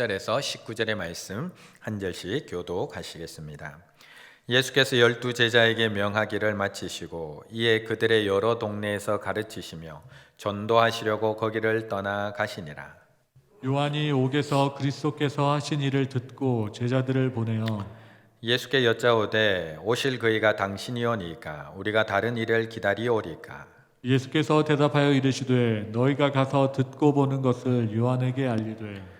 절에서 19절의 말씀 한 절씩 교독하시겠습니다. 예수께서 12제자에게 명하기를 마치시고 이에 그들의 여러 동네에서 가르치시며 전도하시려고 거기를 떠나 가시니라. 요한이 옥에서 그리스도께서 하신 일을 듣고 제자들을 보내어 예수께 여짜오되 오실 그이가 당신이오니까 우리가 다른 일을 기다리오리까. 예수께서 대답하여 이르시되 너희가 가서 듣고 보는 것을 요한에게 알리되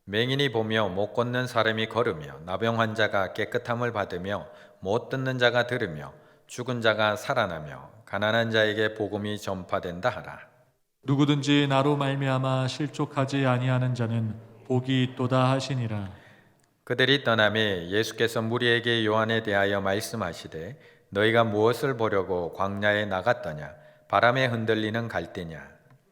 맹인이 보며 못 걷는 사람이 걸으며 나병 환자가 깨끗함을 받으며 못 듣는 자가 들으며 죽은 자가 살아나며 가난한 자에게 복음이 전파된다 하라. 누구든지 나로 말미암아 실족하지 아니하는 자는 복이 있도다 하시니라. 그들이 떠나매 예수께서 무리에게 요한에 대하여 말씀하시되 너희가 무엇을 보려고 광야에 나갔더냐 바람에 흔들리는 갈대냐.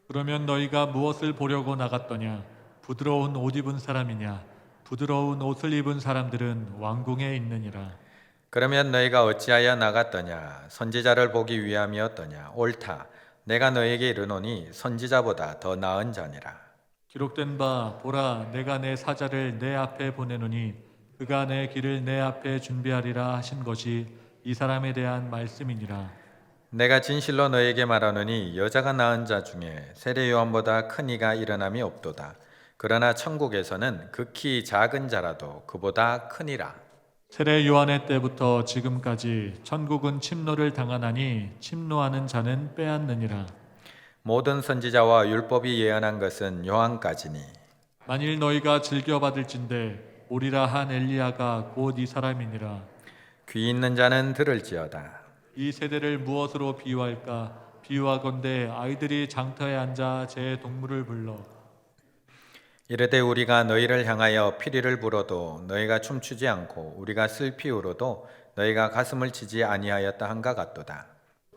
그러면 너희가 무엇을 보려고 나갔더냐 부드러운 옷 입은 사람이냐 부드러운 옷을 입은 사람들은 왕궁에 있느니라. 그러면 너희가 어찌하여 나갔더냐 선지자를 보기 위함이었더냐. 옳다 내가 너희에게 이르노니 선지자보다 더 나은 자니라. 기록된 바 보라 내가 내 사자를 내 앞에 보내노니 그가 내 길을 내 앞에 준비하리라 하신 것이 이 사람에 대한 말씀이니라. 내가 진실로 너희에게 말하노니 여자가 낳은 자 중에 세례 요한보다 큰 이가 일어남이 없도다. 그러나 천국에서는 극히 작은 자라도 그보다 크니라. 세례 요한의 때부터 지금까지 천국은 침노를 당하나니 침노하는 자는 빼앗느니라. 모든 선지자와 율법이 예언한 것은 요한까지니. 만일 너희가 즐겨받을진대 오리라 한 엘리야가 곧 이 사람이니라. 귀 있는 자는 들을지어다. 이 세대를 무엇으로 비유할까? 비유하건대 아이들이 장터에 앉아 제 동물을 불러 이르되 우리가 너희를 향하여 피리를 불어도 너희가 춤추지 않고 우리가 슬피 울어도 너희가 가슴을 치지 아니하였다 한가 같도다.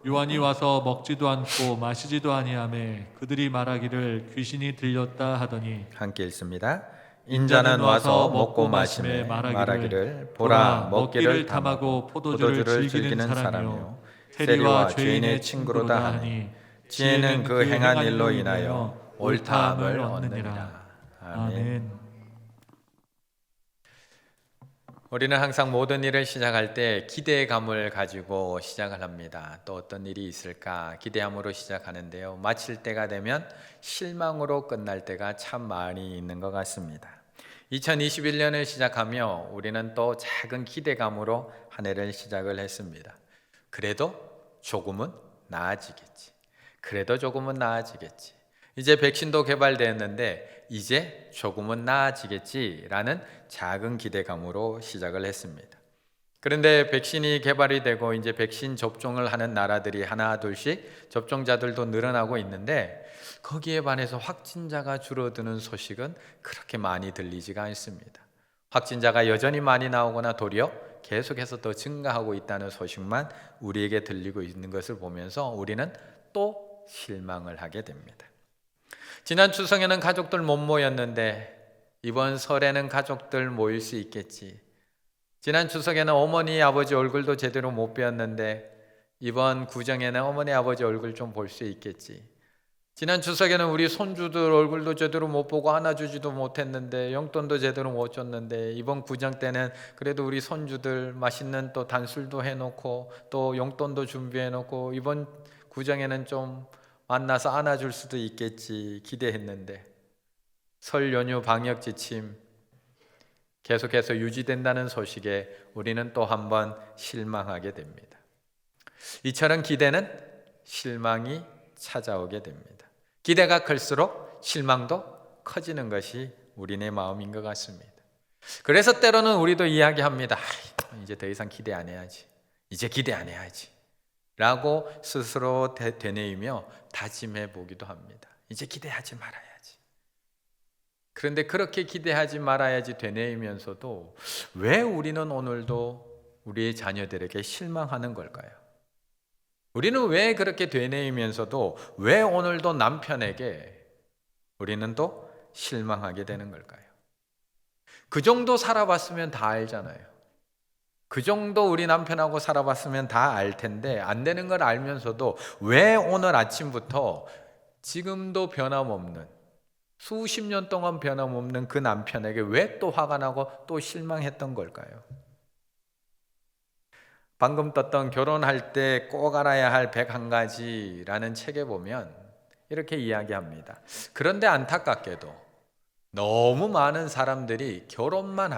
요한이 와서 먹지도 않고 마시지도 아니하매 그들이 말하기를 귀신이 들렸다 하더니 함께 읽습니다. 인자는 와서 먹고 마시매 말하기를 보라 먹기를 탐하고 포도주를 즐기는 사람이요 세리와 죄인의 친구로다 하니 지혜는 그 행한 일로 인하여 옳다함을 얻느니라. 아멘. 우리는 항상 모든 일을 시작할 때 기대감을 가지고 시작을 합니다. 또 어떤 일이 있을까 기대함으로 시작하는데요. 마칠 때가 되면 실망으로 끝날 때가 참 많이 있는 것 같습니다. 2021년을 시작하며 우리는 또 작은 기대감으로 한 해를 시작을 했습니다. 그래도 조금은 나아지겠지. 그래도 조금은 나아지겠지. 이제 백신도 개발되었는데 이제 조금은 나아지겠지라는 작은 기대감으로 시작을 했습니다. 그런데 백신이 개발이 되고 이제 백신 접종을 하는 나라들이 하나 둘씩 접종자들도 늘어나고 있는데 거기에 반해서 확진자가 줄어드는 소식은 그렇게 많이 들리지가 않습니다. 확진자가 여전히 많이 나오거나 도리어 계속해서 더 증가하고 있다는 소식만 우리에게 들리고 있는 것을 보면서 우리는 또 실망을 하게 됩니다. 지난 추석에는 가족들 못 모였는데 이번 설에는 가족들 모일 수 있겠지. 지난 추석에는 어머니 아버지 얼굴도 제대로 못 뵈었는데 이번 구정에는 어머니 아버지 얼굴 좀 볼 수 있겠지. 지난 추석에는 우리 손주들 얼굴도 제대로 못 보고 안아주지도 못했는데 용돈도 제대로 못 줬는데 이번 구정 때는 그래도 우리 손주들 맛있는 또 단술도 해놓고 또 용돈도 준비해놓고 이번 구정에는 좀 만나서 안아줄 수도 있겠지 기대했는데 설 연휴 방역 지침 계속해서 유지된다는 소식에 우리는 또 한 번 실망하게 됩니다. 이처럼 기대는 실망이 찾아오게 됩니다. 기대가 클수록 실망도 커지는 것이 우리네 마음인 것 같습니다. 그래서 때로는 우리도 이야기합니다. 이제 더 이상 기대 안 해야지. 이제 기대 안 해야지. 라고 스스로 되뇌이며 다짐해 보기도 합니다. 이제 기대하지 말아야지. 그런데 그렇게 기대하지 말아야지 되뇌이면서도 왜 우리는 오늘도 우리의 자녀들에게 실망하는 걸까요? 우리는 왜 그렇게 되뇌이면서도 왜 오늘도 남편에게 우리는 또 실망하게 되는 걸까요? 그 정도 살아봤으면 다 알잖아요. 그 정도 우리 남편하고 살아봤으면 다 알 텐데 안 되는 걸 알면서도 왜 오늘 아침부터 지금도 변함없는 수십 년 동안 변함없는 그 남편에게 왜 또 화가 나고 또 실망했던 걸까요? 방금 떴던 결혼할 때 꼭 알아야 할 101가지라는 책에 보면 이렇게 이야기합니다. 그런데 안타깝게도 너무 많은 사람들이 결혼만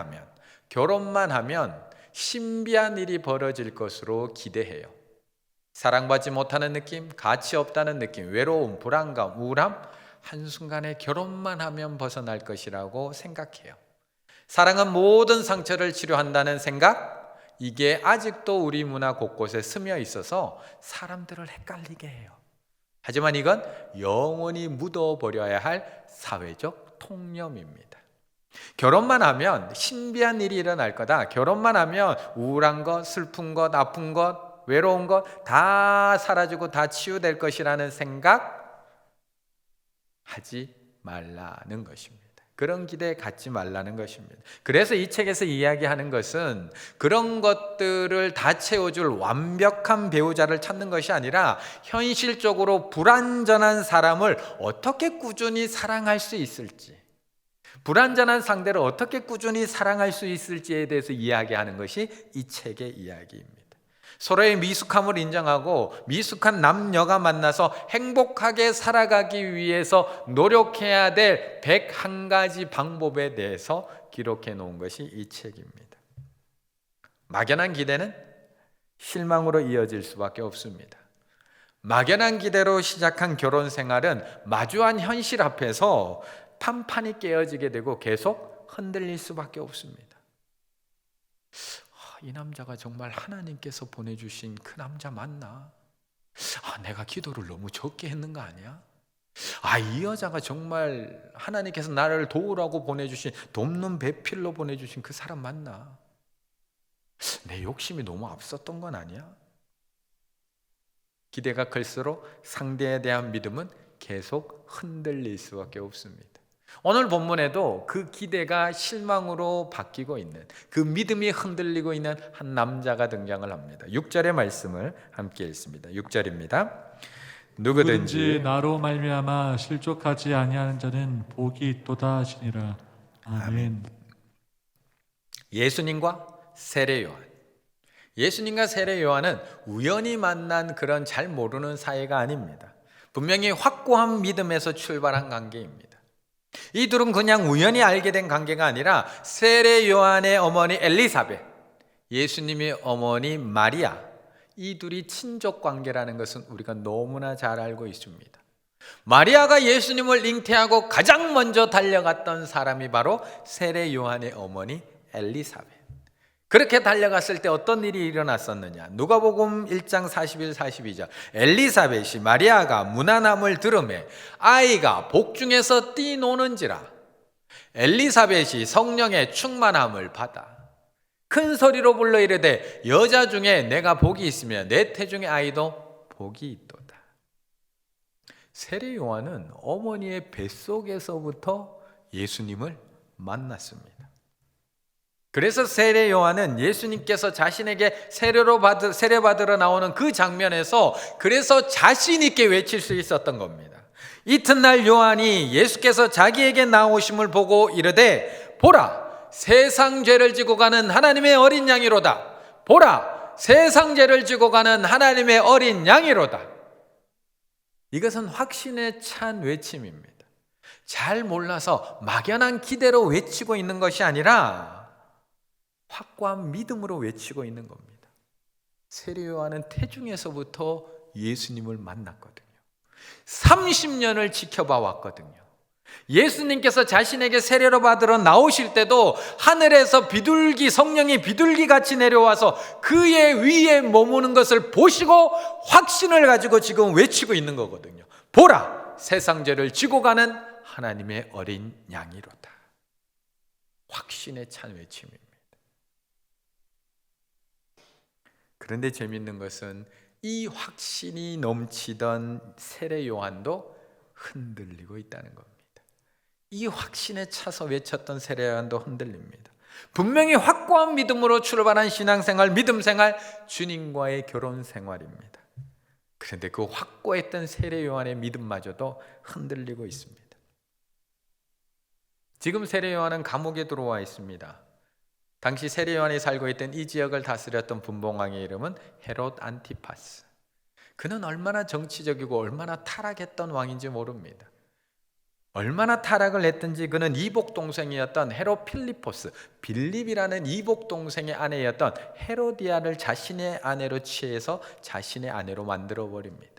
하면 신비한 일이 벌어질 것으로 기대해요. 사랑받지 못하는 느낌, 가치 없다는 느낌, 외로움, 불안감, 우울함, 한순간에 결혼만 하면 벗어날 것이라고 생각해요. 사랑은 모든 상처를 치료한다는 생각, 이게 아직도 우리 문화 곳곳에 스며 있어서 사람들을 헷갈리게 해요. 하지만 이건 영원히 묻어버려야 할 사회적 통념입니다. 결혼만 하면 신비한 일이 일어날 거다. 결혼만 하면 우울한 것, 슬픈 것, 아픈 것, 외로운 것 다 사라지고 다 치유될 것이라는 생각 하지 말라는 것입니다. 그런 기대 갖지 말라는 것입니다. 그래서 이 책에서 이야기하는 것은 그런 것들을 다 채워줄 완벽한 배우자를 찾는 것이 아니라 현실적으로 불완전한 사람을 어떻게 꾸준히 사랑할 수 있을지, 불완전한 상대를 어떻게 꾸준히 사랑할 수 있을지에 대해서 이야기하는 것이 이 책의 이야기입니다. 서로의 미숙함을 인정하고 미숙한 남녀가 만나서 행복하게 살아가기 위해서 노력해야 될 101가지 방법에 대해서 기록해 놓은 것이 이 책입니다. 막연한 기대는 실망으로 이어질 수밖에 없습니다. 막연한 기대로 시작한 결혼 생활은 마주한 현실 앞에서 판판이 깨어지게 되고 계속 흔들릴 수밖에 없습니다. 이 남자가 정말 하나님께서 보내주신 그 남자 맞나? 내가 기도를 너무 적게 했는 거 아니야? 이 여자가 정말 하나님께서 나를 도우라고 보내주신, 돕는 배필로 보내주신 그 사람 맞나? 내 욕심이 너무 앞섰던 건 아니야? 기대가 클수록 상대에 대한 믿음은 계속 흔들릴 수밖에 없습니다. 오늘 본문에도 그 기대가 실망으로 바뀌고 있는, 그 믿음이 흔들리고 있는 한 남자가 등장을 합니다. 6절의 말씀을 함께 읽습니다. 6절입니다. 누구든지 나로 말미암아 실족하지 아니하는 자는 복이 있도다 하시니라. 아멘. 예수님과 세례 요한. 예수님과 세례 요한은 우연히 만난 그런 잘 모르는 사이가 아닙니다. 분명히 확고한 믿음에서 출발한 관계입니다. 이 둘은 그냥 우연히 알게 된 관계가 아니라 세례 요한의 어머니 엘리사벳, 예수님의 어머니 마리아, 이 둘이 친족 관계라는 것은 우리가 너무나 잘 알고 있습니다. 마리아가 예수님을 잉태하고 가장 먼저 달려갔던 사람이 바로 세례 요한의 어머니 엘리사벳. 그렇게 달려갔을 때 어떤 일이 일어났었느냐? 누가복음 1장 41, 42절. 엘리사벳이 마리아가 무난함을 들으매 아이가 복중에서 뛰노는지라. 엘리사벳이 성령의 충만함을 받아 큰 소리로 불러 이르되 여자 중에 내가 복이 있으며 내 태중의 아이도 복이 있도다. 세례 요한은 어머니의 뱃속에서부터 예수님을 만났습니다. 그래서 세례 요한은 예수님께서 자신에게 세례 받으러 나오는 그 장면에서 그래서 자신 있게 외칠 수 있었던 겁니다. 이튿날 요한이 예수께서 자기에게 나오심을 보고 이르되 보라 세상 죄를 지고 가는 하나님의 어린 양이로다. 보라 세상 죄를 지고 가는 하나님의 어린 양이로다. 이것은 확신에 찬 외침입니다. 잘 몰라서 막연한 기대로 외치고 있는 것이 아니라 확고한 믿음으로 외치고 있는 겁니다. 세례 요한은 태중에서부터 예수님을 만났거든요. 30년을 지켜봐 왔거든요. 예수님께서 자신에게 세례로 받으러 나오실 때도 하늘에서 성령이 비둘기 같이 내려와서 그의 위에 머무는 것을 보시고 확신을 가지고 지금 외치고 있는 거거든요. 보라 세상 죄를 지고 가는 하나님의 어린 양이로다. 확신에 찬 외침입니다. 그런데 재미있는 것은 이 확신이 넘치던 세례 요한도 흔들리고 있다는 겁니다. 이 확신에 차서 외쳤던 세례 요한도 흔들립니다. 분명히 확고한 믿음으로 출발한 신앙생활, 믿음생활, 주님과의 결혼 생활입니다. 그런데 그 확고했던 세례 요한의 믿음마저도 흔들리고 있습니다. 지금 세례 요한은 감옥에 들어와 있습니다. 당시 세례 요한이 살고 있던 이 지역을 다스렸던 분봉왕의 이름은 헤롯 안티파스. 그는 얼마나 정치적이고 얼마나 타락했던 왕인지 모릅니다. 얼마나 타락을 했든지 그는 이복 동생이었던 헤롯 필리포스, 빌립이라는 이복 동생의 아내였던 헤로디아를 자신의 아내로 취해서 자신의 아내로 만들어 버립니다.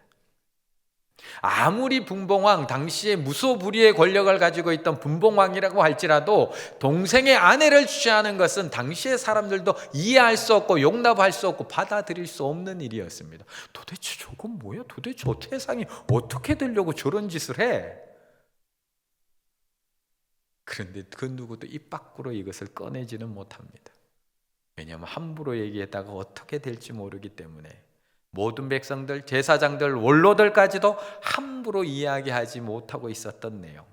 아무리 분봉왕, 당시에 무소불위의 권력을 가지고 있던 분봉왕이라고 할지라도 동생의 아내를 취하는 것은 당시의 사람들도 이해할 수 없고 용납할 수 없고 받아들일 수 없는 일이었습니다. 도대체 저건 뭐야? 도대체 세상이 어떻게 되려고 저런 짓을 해? 그런데 그 누구도 입 밖으로 이것을 꺼내지는 못합니다. 왜냐하면 함부로 얘기했다가 어떻게 될지 모르기 때문에 모든 백성들, 제사장들, 원로들까지도 함부로 이야기하지 못하고 있었던 내용.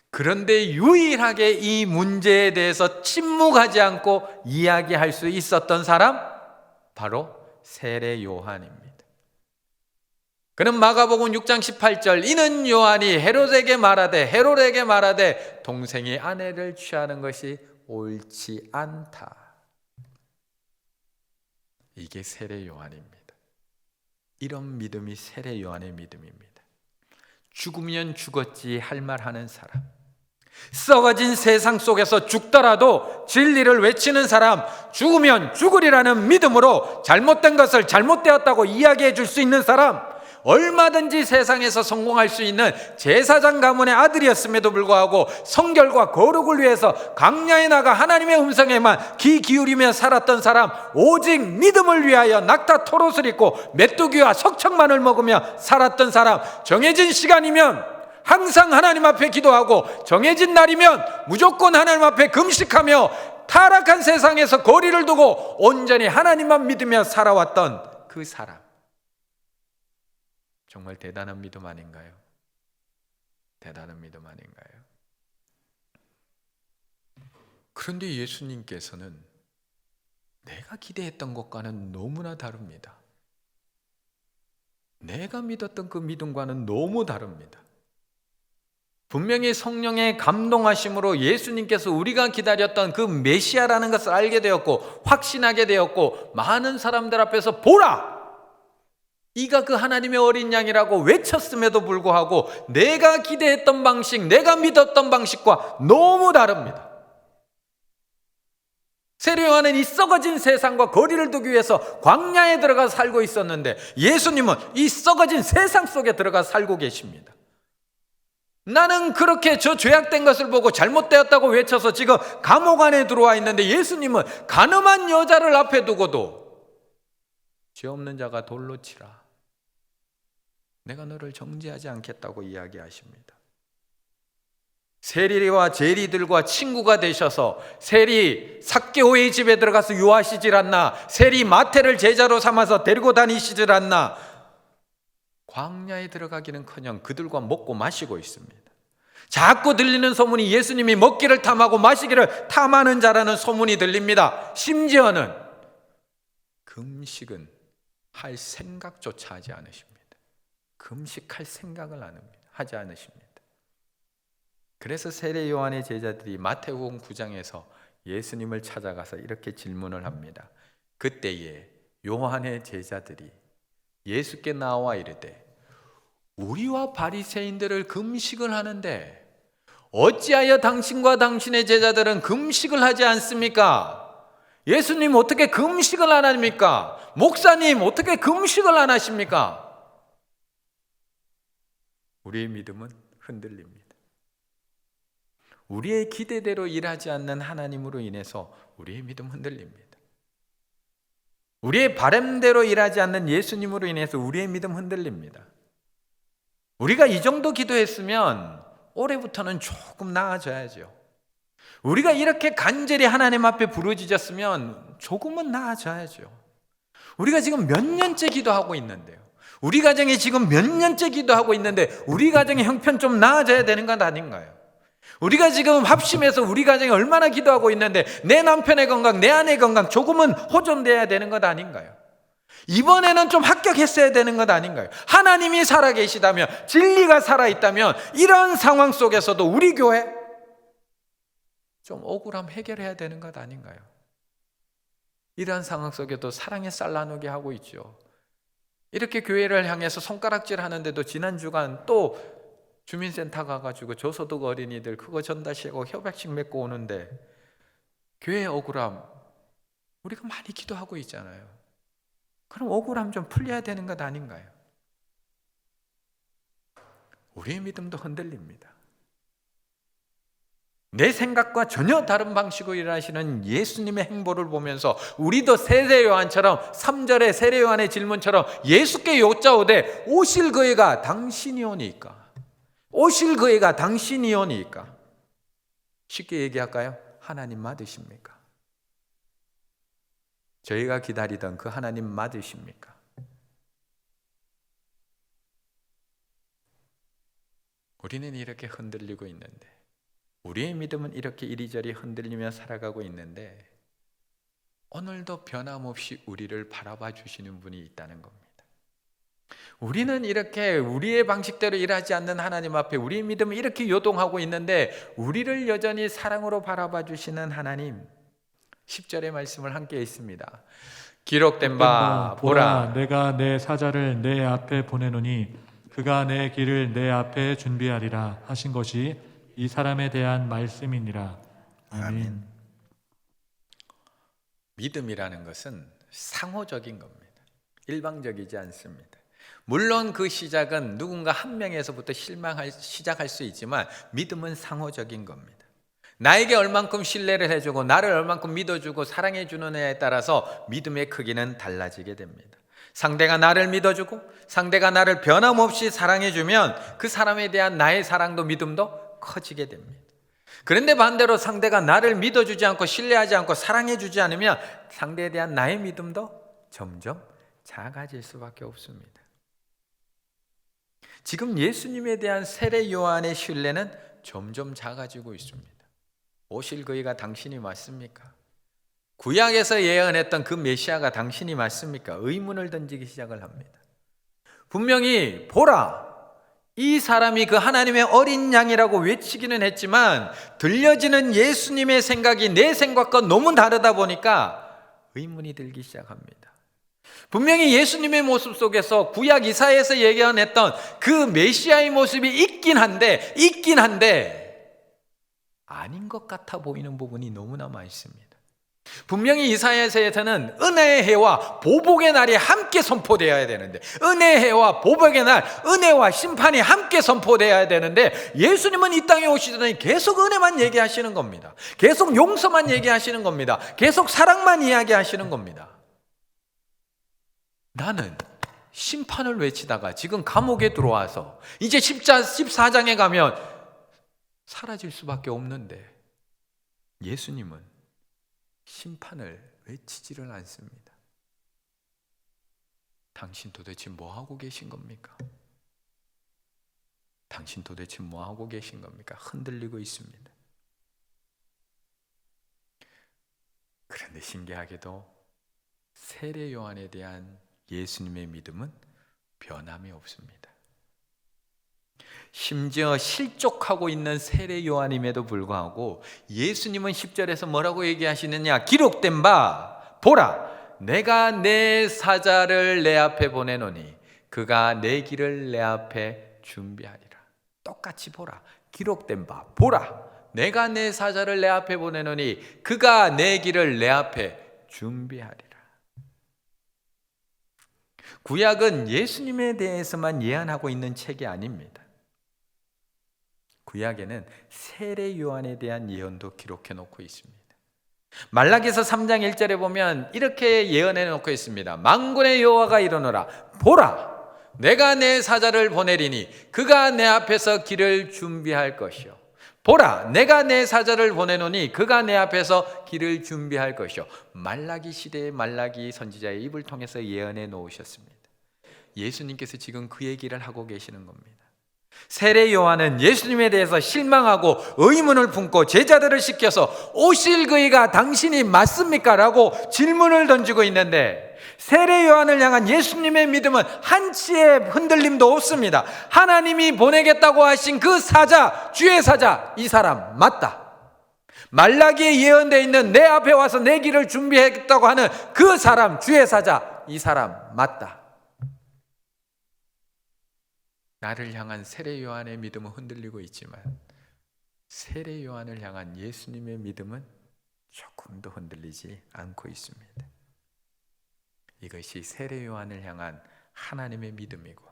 그런데 유일하게 이 문제에 대해서 침묵하지 않고 이야기할 수 있었던 사람, 바로 세례 요한입니다. 그는 마가복음 6장 18절, 이는 요한이 헤롯에게 말하되 동생이 아내를 취하는 것이 옳지 않다. 이게 세례 요한입니다. 이런 믿음이 세례 요한의 믿음입니다. 죽으면 죽었지 할 말 하는 사람, 썩어진 세상 속에서 죽더라도 진리를 외치는 사람, 죽으면 죽으리라는 믿음으로 잘못된 것을 잘못되었다고 이야기해 줄 수 있는 사람, 얼마든지 세상에서 성공할 수 있는 제사장 가문의 아들이었음에도 불구하고 성결과 거룩을 위해서 광야에 나가 하나님의 음성에만 귀 기울이며 살았던 사람, 오직 믿음을 위하여 낙타 토롯을 입고 메뚜기와 석청만을 먹으며 살았던 사람, 정해진 시간이면 항상 하나님 앞에 기도하고 정해진 날이면 무조건 하나님 앞에 금식하며 타락한 세상에서 거리를 두고 온전히 하나님만 믿으며 살아왔던 그 사람, 정말 대단한 믿음 아닌가요? 대단한 믿음 아닌가요? 그런데 예수님께서는 내가 기대했던 것과는 너무나 다릅니다. 내가 믿었던 그 믿음과는 너무 다릅니다. 분명히 성령의 감동하심으로 예수님께서 우리가 기다렸던 그 메시아라는 것을 알게 되었고 확신하게 되었고, 많은 사람들 앞에서 보라! 이가 그 하나님의 어린 양이라고 외쳤음에도 불구하고 내가 기대했던 방식, 내가 믿었던 방식과 너무 다릅니다. 세례 요한은 이 썩어진 세상과 거리를 두기 위해서 광야에 들어가 살고 있었는데, 예수님은 이 썩어진 세상 속에 들어가 살고 계십니다. 나는 그렇게 저 죄악된 것을 보고 잘못되었다고 외쳐서 지금 감옥 안에 들어와 있는데, 예수님은 가늠한 여자를 앞에 두고도 죄 없는 자가 돌로 치라, 내가 너를 정죄하지 않겠다고 이야기하십니다. 세리와 제리들과 친구가 되셔서 세리 삭개오의 집에 들어가서 유하시질 않나, 세리 마태를 제자로 삼아서 데리고 다니시질 않나, 광야에 들어가기는커녕 그들과 먹고 마시고 있습니다. 자꾸 들리는 소문이 예수님이 먹기를 탐하고 마시기를 탐하는 자라는 소문이 들립니다. 심지어는 금식은 할 생각조차 하지 않으십니다. 금식할 생각을 하지 않으십니다. 그래서 세례 요한의 제자들이 마태복음 9장에서 예수님을 찾아가서 이렇게 질문을 합니다. 그때에 요한의 제자들이 예수께 나와 이르되, 우리와 바리새인들을 금식을 하는데 어찌하여 당신과 당신의 제자들은 금식을 하지 않습니까? 예수님 어떻게 금식을 안 합니까? 목사님 어떻게 금식을 안 하십니까? 우리의 믿음은 흔들립니다. 우리의 기대대로 일하지 않는 하나님으로 인해서 우리의 믿음 흔들립니다. 우리의 바람대로 일하지 않는 예수님으로 인해서 우리의 믿음 흔들립니다. 우리가 이 정도 기도했으면 올해부터는 조금 나아져야죠. 우리가 이렇게 간절히 하나님 앞에 부르짖었으면 조금은 나아져야죠. 우리가 지금 몇 년째 기도하고 있는데요, 우리 가정에 지금 몇 년째 기도하고 있는데 우리 가정의 형편 좀 나아져야 되는 건 아닌가요? 우리가 지금 합심해서 우리 가정에 얼마나 기도하고 있는데 내 남편의 건강, 내 아내의 건강 조금은 호전돼야 되는 것 아닌가요? 이번에는 좀 합격했어야 되는 것 아닌가요? 하나님이 살아계시다면, 진리가 살아있다면 이런 상황 속에서도 우리 교회 좀 억울함 해결해야 되는 것 아닌가요? 이러한 상황 속에도 사랑의 쌀 나누게 하고 있죠. 이렇게 교회를 향해서 손가락질 하는데도 지난 주간 또 주민센터 가가지고 저소득 어린이들 그거 전달시키고 협약식 맺고 오는데 교회의 억울함 우리가 많이 기도하고 있잖아요. 그럼 억울함 좀 풀려야 되는 것 아닌가요? 우리의 믿음도 흔들립니다. 내 생각과 전혀 다른 방식으로 일하시는 예수님의 행보를 보면서 우리도 세례 요한처럼 3절의 세례 요한의 질문처럼 예수께 여짜오되 오실 그이가 당신이오니까, 오실 그이가 당신이오니까, 쉽게 얘기할까요? 하나님 맞으십니까? 저희가 기다리던 그 하나님 맞으십니까? 우리는 이렇게 흔들리고 있는데, 우리의 믿음은 이렇게 이리저리 흔들리며 살아가고 있는데 오늘도 변함없이 우리를 바라봐 주시는 분이 있다는 겁니다. 우리는 이렇게 우리의 방식대로 일하지 않는 하나님 앞에 우리의 믿음은 이렇게 요동하고 있는데 우리를 여전히 사랑으로 바라봐 주시는 하나님, 10절의 말씀을 함께 읽습니다. 기록된 바 보라, 내가 내 사자를 내 앞에 보내노니 그가 내 길을 내 앞에 준비하리라 하신 것이 이 사람에 대한 말씀이니라. 아멘. 믿음이라는 것은 상호적인 겁니다. 일방적이지 않습니다. 물론 그 시작은 누군가 한 명에서부터 시작할 수 있지만 믿음은 상호적인 겁니다. 나에게 얼만큼 신뢰를 해주고 나를 얼만큼 믿어주고 사랑해주는 애에 따라서 믿음의 크기는 달라지게 됩니다. 상대가 나를 믿어주고 상대가 나를 변함없이 사랑해주면 그 사람에 대한 나의 사랑도 믿음도 커지게 됩니다. 그런데 반대로 상대가 나를 믿어주지 않고 신뢰하지 않고 사랑해주지 않으면 상대에 대한 나의 믿음도 점점 작아질 수밖에 없습니다. 지금 예수님에 대한 세례 요한의 신뢰는 점점 작아지고 있습니다. 오실 그이가 당신이 맞습니까? 구약에서 예언했던 그 메시아가 당신이 맞습니까? 의문을 던지기 시작을 합니다. 분명히 보라, 이 사람이 그 하나님의 어린 양이라고 외치기는 했지만 들려지는 예수님의 생각이 내 생각과 너무 다르다 보니까 의문이 들기 시작합니다. 분명히 예수님의 모습 속에서 구약 이사야에서 예언했던 그 메시아의 모습이 있긴 한데 아닌 것 같아 보이는 부분이 너무나 많습니다. 분명히 이사야서에서는 은혜의 해와 보복의 날이 함께 선포되어야 되는데, 은혜의 해와 보복의 날, 은혜와 심판이 함께 선포되어야 되는데 예수님은 이 땅에 오시더니 계속 은혜만 얘기하시는 겁니다. 계속 용서만 얘기하시는 겁니다. 계속 사랑만 이야기하시는 겁니다. 나는 심판을 외치다가 지금 감옥에 들어와서 이제 14장에 가면 사라질 수밖에 없는데 예수님은 심판을 외치지를 않습니다. 당신 도대체 뭐 하고 계신 겁니까? 당신 도대체 뭐 하고 계신 겁니까? 흔들리고 있습니다. 그런데 신기하게도 세례 요한에 대한 예수님의 믿음은 변함이 없습니다. 심지어 실족하고 있는 세례 요한임에도 불구하고 예수님은 10절에서 뭐라고 얘기하시느냐? 기록된 바 보라, 내가 내 사자를 내 앞에 보내노니 그가 내 길을 내 앞에 준비하리라. 똑같이 보라, 기록된 바 보라, 내가 내 사자를 내 앞에 보내노니 그가 내 길을 내 앞에 준비하리라. 구약은 예수님에 대해서만 예언하고 있는 책이 아닙니다. 구약에는 세례 요한에 대한 예언도 기록해 놓고 있습니다. 말라기서 3장 1절에 보면 이렇게 예언해 놓고 있습니다. 만군의 여호와가 이르노라, 보라, 내가 내 사자를 보내리니 그가 내 앞에서 길을 준비할 것이요. 보라, 내가 내 사자를 보내노니 그가 내 앞에서 길을 준비할 것이요. 말라기 시대의 말라기 선지자의 입을 통해서 예언해 놓으셨습니다. 예수님께서 지금 그 얘기를 하고 계시는 겁니다. 세례 요한은 예수님에 대해서 실망하고 의문을 품고 제자들을 시켜서 오실 그이가 당신이 맞습니까? 라고 질문을 던지고 있는데 세례 요한을 향한 예수님의 믿음은 한치의 흔들림도 없습니다. 하나님이 보내겠다고 하신 그 사자, 주의 사자, 이 사람 맞다. 말라기에 예언되어 있는 내 앞에 와서 내 길을 준비했다고 하는 그 사람, 주의 사자, 이 사람 맞다. 나를 향한 세례 요한의 믿음은 흔들리고 있지만 세례 요한을 향한 예수님의 믿음은 조금도 흔들리지 않고 있습니다. 이것이 세례 요한을 향한 하나님의 믿음이고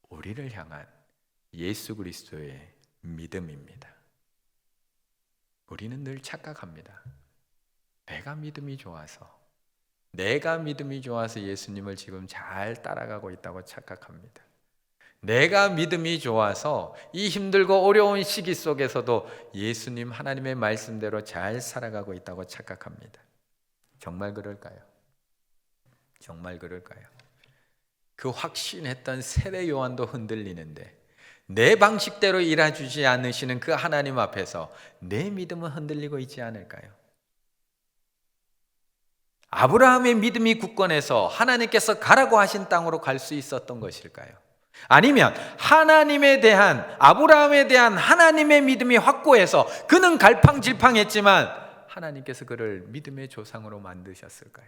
우리를 향한 예수 그리스도의 믿음입니다. 우리는 늘 착각합니다. 내가 믿음이 좋아서 예수님을 지금 잘 따라가고 있다고 착각합니다. 내가 믿음이 좋아서 이 힘들고 어려운 시기 속에서도 예수님 하나님의 말씀대로 잘 살아가고 있다고 착각합니다. 정말 그럴까요? 정말 그럴까요? 그 확신했던 세례 요한도 흔들리는데 내 방식대로 일해주지 않으시는 그 하나님 앞에서 내 믿음은 흔들리고 있지 않을까요? 아브라함의 믿음이 굳건해서 하나님께서 가라고 하신 땅으로 갈 수 있었던 것일까요? 아니면 아브라함에 대한 하나님의 믿음이 확고해서 그는 갈팡질팡했지만 하나님께서 그를 믿음의 조상으로 만드셨을까요?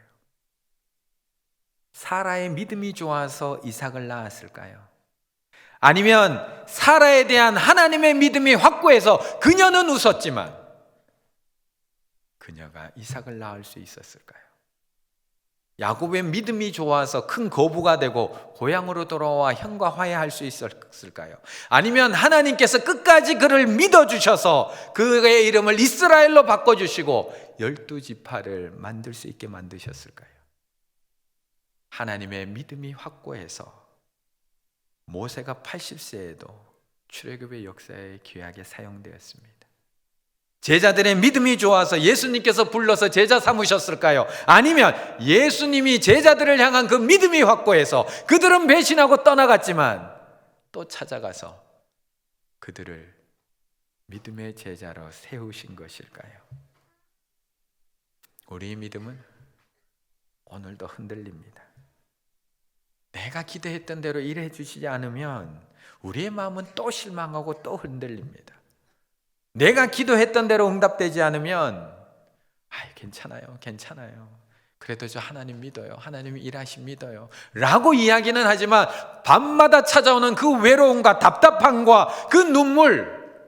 사라의 믿음이 좋아서 이삭을 낳았을까요? 아니면 사라에 대한 하나님의 믿음이 확고해서 그녀는 웃었지만 그녀가 이삭을 낳을 수 있었을까요? 야곱의 믿음이 좋아서 큰 거부가 되고 고향으로 돌아와 형과 화해할 수 있었을까요? 아니면 하나님께서 끝까지 그를 믿어주셔서 그의 이름을 이스라엘로 바꿔주시고 12지파를 만들 수 있게 만드셨을까요? 하나님의 믿음이 확고해서 모세가 80세에도 출애굽의 역사에 귀하게 사용되었습니다. 제자들의 믿음이 좋아서 예수님께서 불러서 제자 삼으셨을까요? 아니면 예수님이 제자들을 향한 그 믿음이 확고해서 그들은 배신하고 떠나갔지만 또 찾아가서 그들을 믿음의 제자로 세우신 것일까요? 우리의 믿음은 오늘도 흔들립니다. 내가 기대했던 대로 일해 주시지 않으면 우리의 마음은 또 실망하고 또 흔들립니다. 내가 기도했던 대로 응답되지 않으면 괜찮아요. 그래도 저 하나님 믿어요. 하나님이 일하심 믿어요. 라고 이야기는 하지만 밤마다 찾아오는 그 외로움과 답답함과 그 눈물,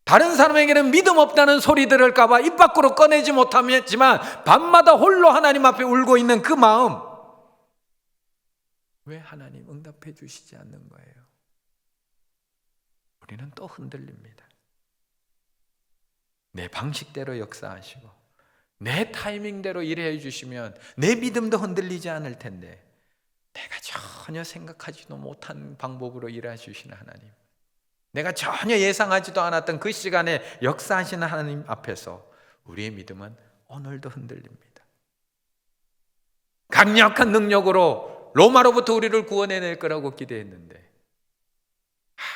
다른 사람에게는 믿음 없다는 소리 들을까 봐 입 밖으로 꺼내지 못하지만 밤마다 홀로 하나님 앞에 울고 있는 그 마음, 왜 하나님 응답해 주시지 않는 거예요? 우리는 또 흔들립니다. 내 방식대로 역사하시고 내 타이밍대로 일해 주시면 내 믿음도 흔들리지 않을 텐데 내가 전혀 생각하지도 못한 방법으로 일해 주시는 하나님, 내가 전혀 예상하지도 않았던 그 시간에 역사하시는 하나님 앞에서 우리의 믿음은 오늘도 흔들립니다. 강력한 능력으로 로마로부터 우리를 구원해낼 거라고 기대했는데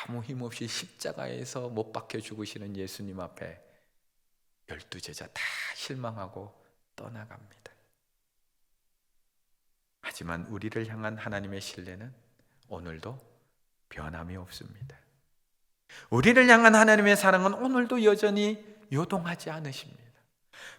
아무 힘없이 십자가에서 못 박혀 죽으시는 예수님 앞에 12제자 다 실망하고 떠나갑니다. 하지만 우리를 향한 하나님의 신뢰는 오늘도 변함이 없습니다. 우리를 향한 하나님의 사랑은 오늘도 여전히 요동하지 않으십니다.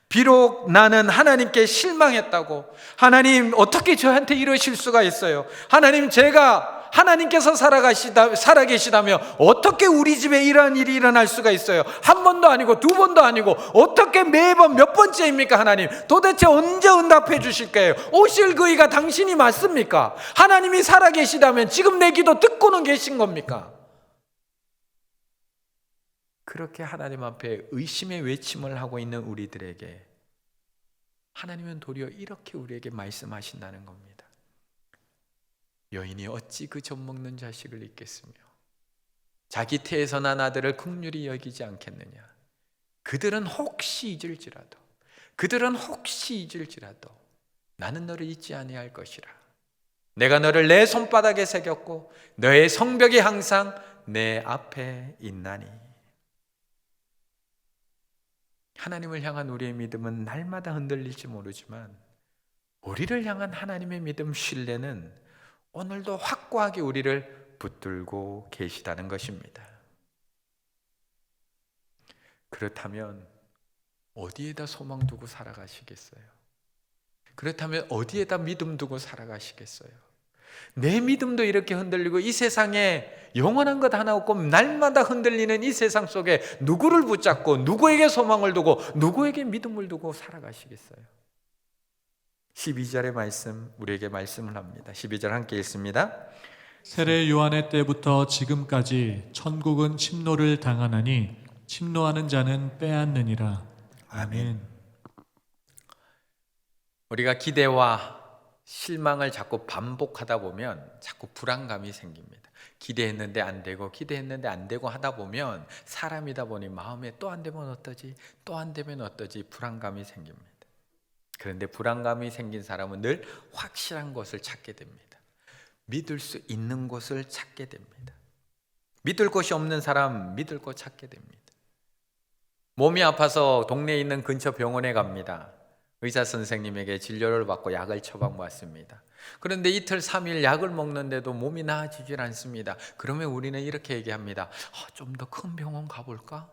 비록 나는 하나님께 실망했다고, 하나님 어떻게 저한테 이러실 수가 있어요? 하나님, 제가 하나님께서 살아계시다며 어떻게 우리 집에 이런 일이 일어날 수가 있어요? 한 번도 아니고 두 번도 아니고 어떻게 매번 몇 번째입니까? 하나님, 도대체 언제 응답해 주실 거예요? 오실 그이가 당신이 맞습니까? 하나님이 살아계시다면 지금 내 기도 듣고는 계신 겁니까? 그렇게 하나님 앞에 의심의 외침을 하고 있는 우리들에게 하나님은 도리어 이렇게 우리에게 말씀하신다는 겁니다. 여인이 어찌 그 젖먹는 자식을 잊겠으며 자기 태에서 난 아들을 긍휼히 여기지 않겠느냐. 그들은 혹시 잊을지라도 나는 너를 잊지 아니할 것이라. 내가 너를 내 손바닥에 새겼고 너의 성벽이 항상 내 앞에 있나니. 하나님을 향한 우리의 믿음은 날마다 흔들릴지 모르지만 우리를 향한 하나님의 믿음, 신뢰는 오늘도 확고하게 우리를 붙들고 계시다는 것입니다. 그렇다면 어디에다 소망 두고 살아가시겠어요? 그렇다면 어디에다 믿음 두고 살아가시겠어요? 내 믿음도 이렇게 흔들리고 이 세상에 영원한 것 하나 없고 날마다 흔들리는 이 세상 속에 누구를 붙잡고 누구에게 소망을 두고 누구에게 믿음을 두고 살아가시겠어요? 12절의 말씀 우리에게 말씀을 합니다. 12절 함께 읽습니다. 세례 요한의 때부터 지금까지 천국은 침노를 당하나니 침노하는 자는 빼앗느니라. 아멘. 우리가 기대와 실망을 자꾸 반복하다 보면 자꾸 불안감이 생깁니다. 기대했는데 안 되고 기대했는데 안 되고 하다 보면 사람이다 보니 마음에 또 안 되면 어떠지? 또 안 되면 어떠지? 불안감이 생깁니다. 그런데 불안감이 생긴 사람은 늘 확실한 것을 찾게 됩니다. 믿을 수 있는 것을 찾게 됩니다. 믿을 곳이 없는 사람 믿을 곳 찾게 됩니다. 몸이 아파서 동네에 있는 근처 병원에 갑니다. 의사 선생님에게 진료를 받고 약을 처방받습니다. 그런데 이틀 3일 약을 먹는데도 몸이 나아지질 않습니다. 그러면 우리는 이렇게 얘기합니다. 좀 더 큰 병원 가볼까?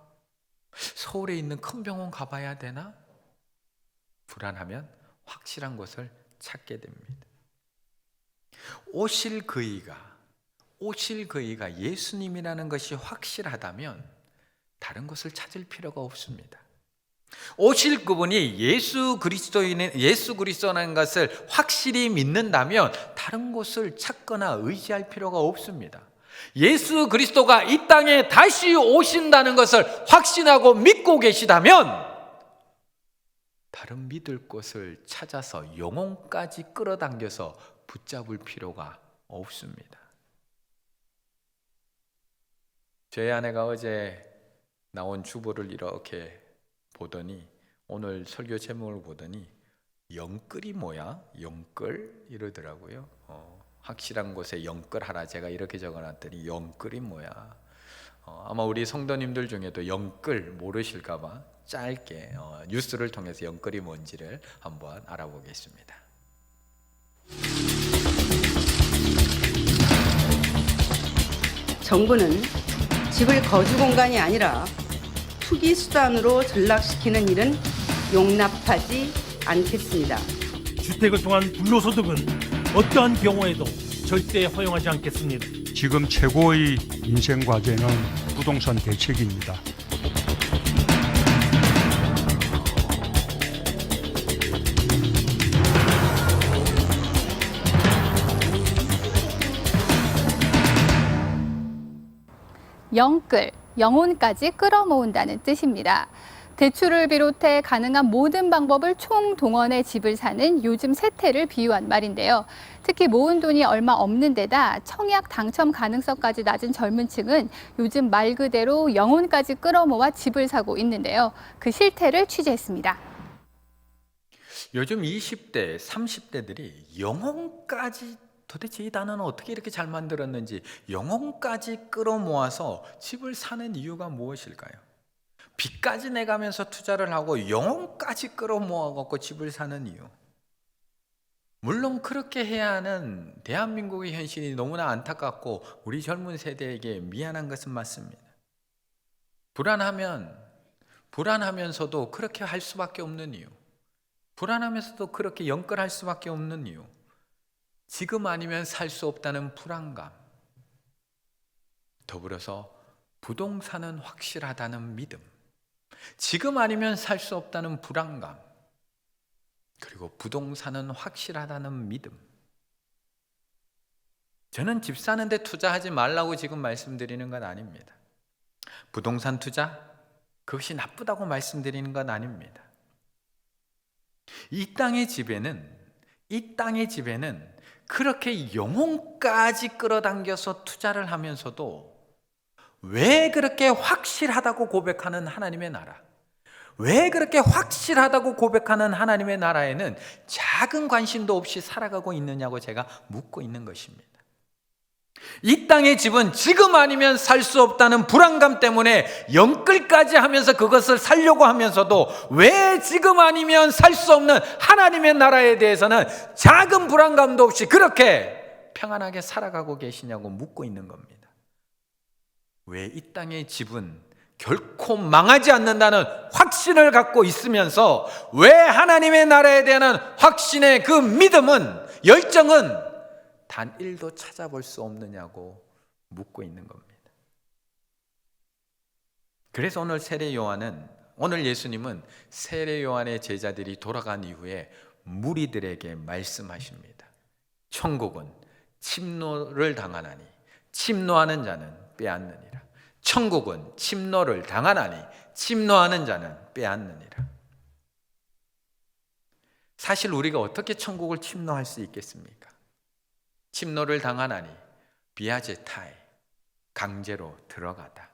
서울에 있는 큰 병원 가봐야 되나? 불안하면 확실한 것을 찾게 됩니다. 오실 그이가 예수님이라는 것이 확실하다면 다른 것을 찾을 필요가 없습니다. 오실 그분이 예수 그리스도라는 것을 확실히 믿는다면 다른 것을 찾거나 의지할 필요가 없습니다. 예수 그리스도가 이 땅에 다시 오신다는 것을 확신하고 믿고 계시다면 다른 믿을 것을 찾아서 영혼까지 끌어당겨서 붙잡을 필요가 없습니다. 저희 아내가 어제 나온 주보를 이렇게 보더니 오늘 설교 제목을 보더니 영끌이 뭐야? 영끌? 이러더라고요. 확실한 곳에 영끌하라. 제가 이렇게 적어놨더니 영끌이 뭐야? 아마 우리 성도님들 중에도 영끌 모르실까 봐 짧게 뉴스를 통해서 영끌이 뭔지를 한번 알아보겠습니다. 정부는 집을 거주 공간이 아니라 투기 수단으로 전락시키는 일은 용납하지 않겠습니다. 주택을 통한 불로소득은 어떠한 경우에도 절대 허용하지 않겠습니다. 지금 최고의 인생 과제는 부동산 대책입니다. 영끌, 영혼까지 끌어모은다는 뜻입니다. 대출을 비롯해 가능한 모든 방법을 총동원해 집을 사는 요즘 세태를 비유한 말인데요. 특히 모은 돈이 얼마 없는 데다 청약 당첨 가능성까지 낮은 젊은 층은 요즘 말 그대로 영혼까지 끌어모아 집을 사고 있는데요. 그 실태를 취재했습니다. 요즘 20대, 30대들이 영혼까지 도대체 이 단어는 어떻게 이렇게 잘 만들었는지 영혼까지 끌어모아서 집을 사는 이유가 무엇일까요? 빚까지 내가면서 투자를 하고 영혼까지 끌어모아갖고 집을 사는 이유. 물론 그렇게 해야 하는 대한민국의 현실이 너무나 안타깝고 우리 젊은 세대에게 미안한 것은 맞습니다. 불안하면서도 그렇게 할 수밖에 없는 이유. 불안하면서도 그렇게 영끌할 수밖에 없는 이유. 지금 아니면 살 수 없다는 불안감. 더불어서 부동산은 확실하다는 믿음. 지금 아니면 살 수 없다는 불안감. 그리고 부동산은 확실하다는 믿음. 저는 집 사는데 투자하지 말라고 지금 말씀드리는 건 아닙니다. 부동산 투자, 그것이 나쁘다고 말씀드리는 건 아닙니다. 이 땅의 집에는 그렇게 영혼까지 끌어당겨서 투자를 하면서도 왜 그렇게 확실하다고 고백하는 하나님의 나라, 왜 그렇게 확실하다고 고백하는 하나님의 나라에는 작은 관심도 없이 살아가고 있느냐고 제가 묻고 있는 것입니다. 이 땅의 집은 지금 아니면 살 수 없다는 불안감 때문에 영끌까지 하면서 그것을 살려고 하면서도 왜 지금 아니면 살 수 없는 하나님의 나라에 대해서는 작은 불안감도 없이 그렇게 평안하게 살아가고 계시냐고 묻고 있는 겁니다. 왜 이 땅의 집은 결코 망하지 않는다는 확신을 갖고 있으면서 왜 하나님의 나라에 대한 확신의 그 믿음은, 열정은 단 1도 찾아볼 수 없느냐고 묻고 있는 겁니다. 그래서 오늘 예수님은 세례 요한의 제자들이 돌아간 이후에 무리들에게 말씀하십니다. 천국은 침노를 당하나니 침노하는 자는 빼앗느니라. 천국은 침노를 당하나니 침노하는 자는 빼앗느니라. 사실 우리가 어떻게 천국을 침노할 수 있겠습니까? 침노를 당하나니 비아제타이, 강제로 들어가다.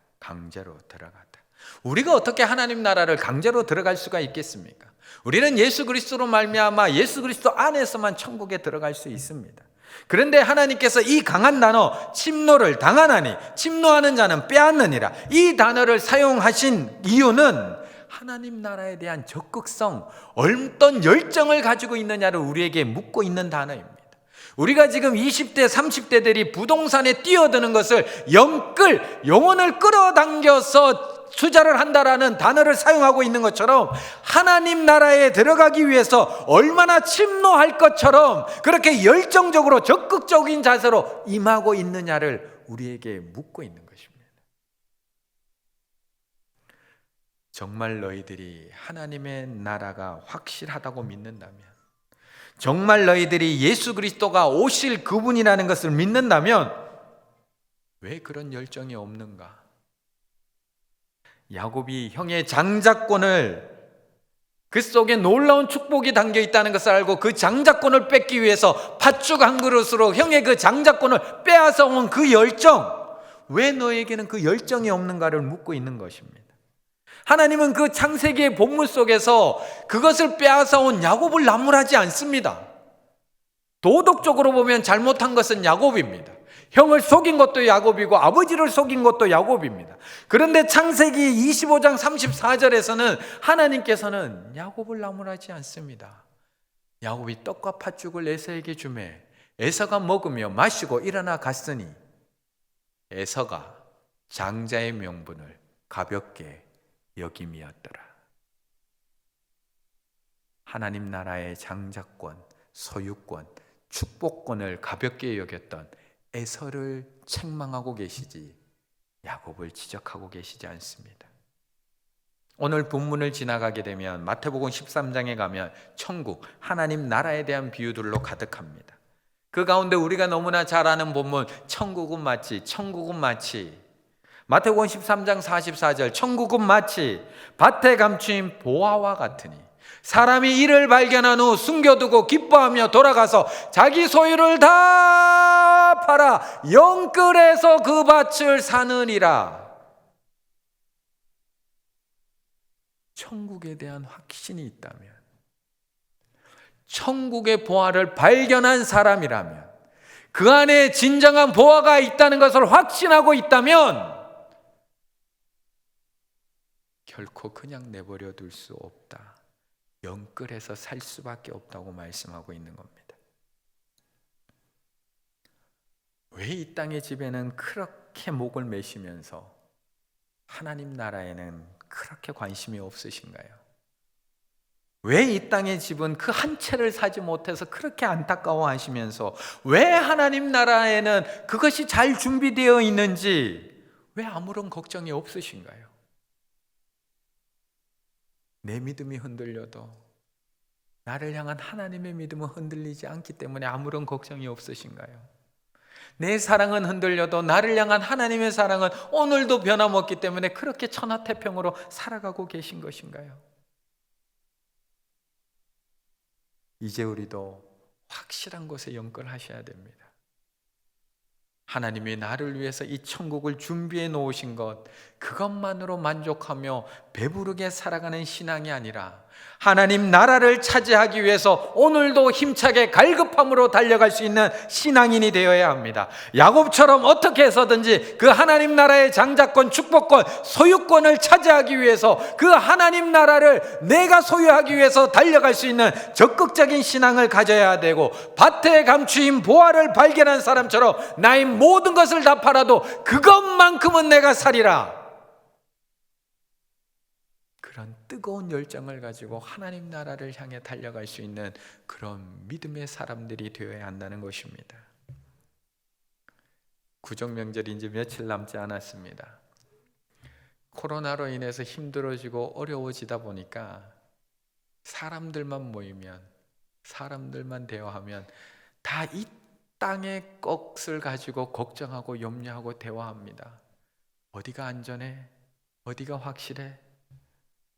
우리가 어떻게 하나님 나라를 강제로 들어갈 수가 있겠습니까? 우리는 예수 그리스도로 말미암아 예수 그리스도 안에서만 천국에 들어갈 수 있습니다. 그런데 하나님께서 이 강한 단어 침노를 당하나니 침노하는 자는 빼앗느니라, 이 단어를 사용하신 이유는 하나님 나라에 대한 적극성, 어떤 열정을 가지고 있느냐를 우리에게 묻고 있는 단어입니다. 우리가 지금 20대, 30대들이 부동산에 뛰어드는 것을 영혼을 끌어당겨서 투자를 한다라는 단어를 사용하고 있는 것처럼 하나님 나라에 들어가기 위해서 얼마나 침노할 것처럼 그렇게 열정적으로 적극적인 자세로 임하고 있느냐를 우리에게 묻고 있는 것입니다. 정말 너희들이 하나님의 나라가 확실하다고 믿는다면, 정말 너희들이 예수 그리스도가 오실 그분이라는 것을 믿는다면 왜 그런 열정이 없는가? 야곱이 형의 장자권을, 그 속에 놀라운 축복이 담겨 있다는 것을 알고 그 장자권을 뺏기 위해서 팥죽 한 그릇으로 형의 그 장자권을 빼앗아 온 그 열정, 왜 너에게는 그 열정이 없는가를 묻고 있는 것입니다. 하나님은 그 창세기의 본문 속에서 그것을 빼앗아 온 야곱을 나무라지 않습니다. 도덕적으로 보면 잘못한 것은 야곱입니다. 형을 속인 것도 야곱이고 아버지를 속인 것도 야곱입니다. 그런데 창세기 25장 34절에서는 하나님께서는 야곱을 나무라지 않습니다. 야곱이 떡과 팥죽을 에서에게 주매 에서가 먹으며 마시고 일어나 갔으니 에서가 장자의 명분을 가볍게 여김이었더라. 하나님 나라의 장자권, 소유권, 축복권을 가볍게 여겼던 에서를 책망하고 계시지 야곱을 지적하고 계시지 않습니다. 오늘 본문을 지나가게 되면 마태복음 13장에 가면 천국, 하나님 나라에 대한 비유들로 가득합니다. 그 가운데 우리가 너무나 잘 아는 본문, 천국은 마치 마태복음 13장 44절, 천국은 마치 밭에 감추인 보화와 같으니 사람이 이를 발견한 후 숨겨두고 기뻐하며 돌아가서 자기 소유를 다 팔아 영끌에서 그 밭을 사느니라. 천국에 대한 확신이 있다면, 천국의 보화를 발견한 사람이라면, 그 안에 진정한 보화가 있다는 것을 확신하고 있다면 결코 그냥 내버려 둘 수 없다. 영끌에서 살 수밖에 없다고 말씀하고 있는 겁니다. 왜 이 땅의 집에는 그렇게 목을 매시면서 하나님 나라에는 그렇게 관심이 없으신가요? 왜 이 땅의 집은 그 한 채를 사지 못해서 그렇게 안타까워하시면서 왜 하나님 나라에는 그것이 잘 준비되어 있는지 왜 아무런 걱정이 없으신가요? 내 믿음이 흔들려도 나를 향한 하나님의 믿음은 흔들리지 않기 때문에 아무런 걱정이 없으신가요? 내 사랑은 흔들려도 나를 향한 하나님의 사랑은 오늘도 변함없기 때문에 그렇게 천하태평으로 살아가고 계신 것인가요? 이제 우리도 확실한 것에 영끌하셔야 됩니다. 하나님이 나를 위해서 이 천국을 준비해 놓으신 것, 그것만으로 만족하며 배부르게 살아가는 신앙이 아니라 하나님 나라를 차지하기 위해서 오늘도 힘차게 갈급함으로 달려갈 수 있는 신앙인이 되어야 합니다. 야곱처럼 어떻게 해서든지 그 하나님 나라의 장자권, 축복권, 소유권을 차지하기 위해서 그 하나님 나라를 내가 소유하기 위해서 달려갈 수 있는 적극적인 신앙을 가져야 되고, 밭에 감추인 보화를 발견한 사람처럼 나의 모든 것을 다 팔아도 그것만큼은 내가 살리라. 그런 뜨거운 열정을 가지고 하나님 나라를 향해 달려갈 수 있는 그런 믿음의 사람들이 되어야 한다는 것입니다. 구정명절이 이제 며칠 남지 않았습니다. 코로나로 인해서 힘들어지고 어려워지다 보니까 사람들만 모이면, 사람들만 대화하면 다 이 땅의 것을 가지고 걱정하고 염려하고 대화합니다. 어디가 안전해? 어디가 확실해?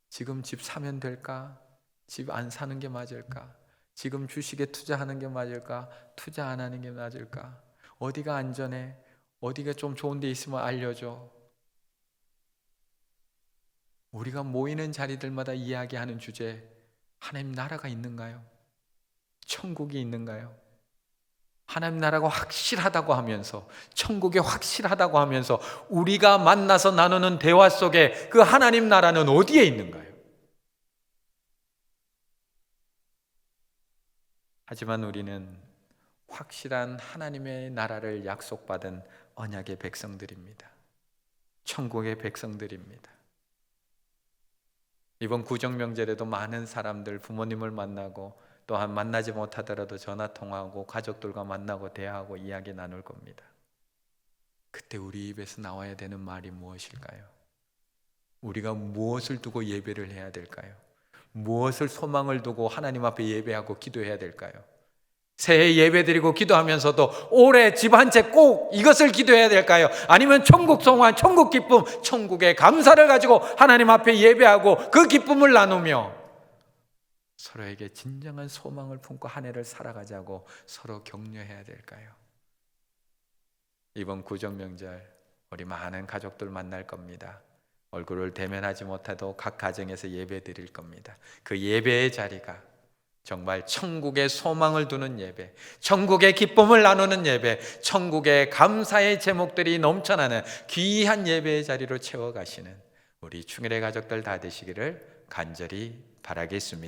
지금 집 사면 될까? 집 안 사는 게 맞을까? 지금 주식에 투자하는 게 맞을까? 투자 안 하는 게 맞을까? 어디가 안전해? 어디가 좀 좋은 데 있으면 알려줘. 우리가 모이는 자리들마다 이야기하는 주제, 하나님 나라가 있는가요? 천국이 있는가요? 하나님 나라가 확실하다고 하면서, 천국이 확실하다고 하면서 우리가 만나서 나누는 대화 속에 그 하나님 나라는 어디에 있는가요? 하지만 우리는 확실한 하나님의 나라를 약속받은 언약의 백성들입니다. 천국의 백성들입니다. 이번 구정명절에도 많은 사람들, 부모님을 만나고 또한 만나지 못하더라도 전화통화하고 가족들과 만나고 대화하고 이야기 나눌 겁니다. 그때 우리 입에서 나와야 되는 말이 무엇일까요? 우리가 무엇을 두고 예배를 해야 될까요? 무엇을 소망을 두고 하나님 앞에 예배하고 기도해야 될까요? 새해 예배드리고 기도하면서도 올해 집 한 채 꼭 이것을 기도해야 될까요? 아니면 천국 소망, 천국 기쁨, 천국의 감사를 가지고 하나님 앞에 예배하고 그 기쁨을 나누며 서로에게 진정한 소망을 품고 한 해를 살아가자고 서로 격려해야 될까요? 이번 구정명절 우리 많은 가족들 만날 겁니다. 얼굴을 대면하지 못해도 각 가정에서 예배 드릴 겁니다. 그 예배의 자리가 정말 천국의 소망을 두는 예배, 천국의 기쁨을 나누는 예배, 천국의 감사의 제목들이 넘쳐나는 귀한 예배의 자리로 채워가시는 우리 충일의 가족들 다 되시기를 간절히 바라겠습니다.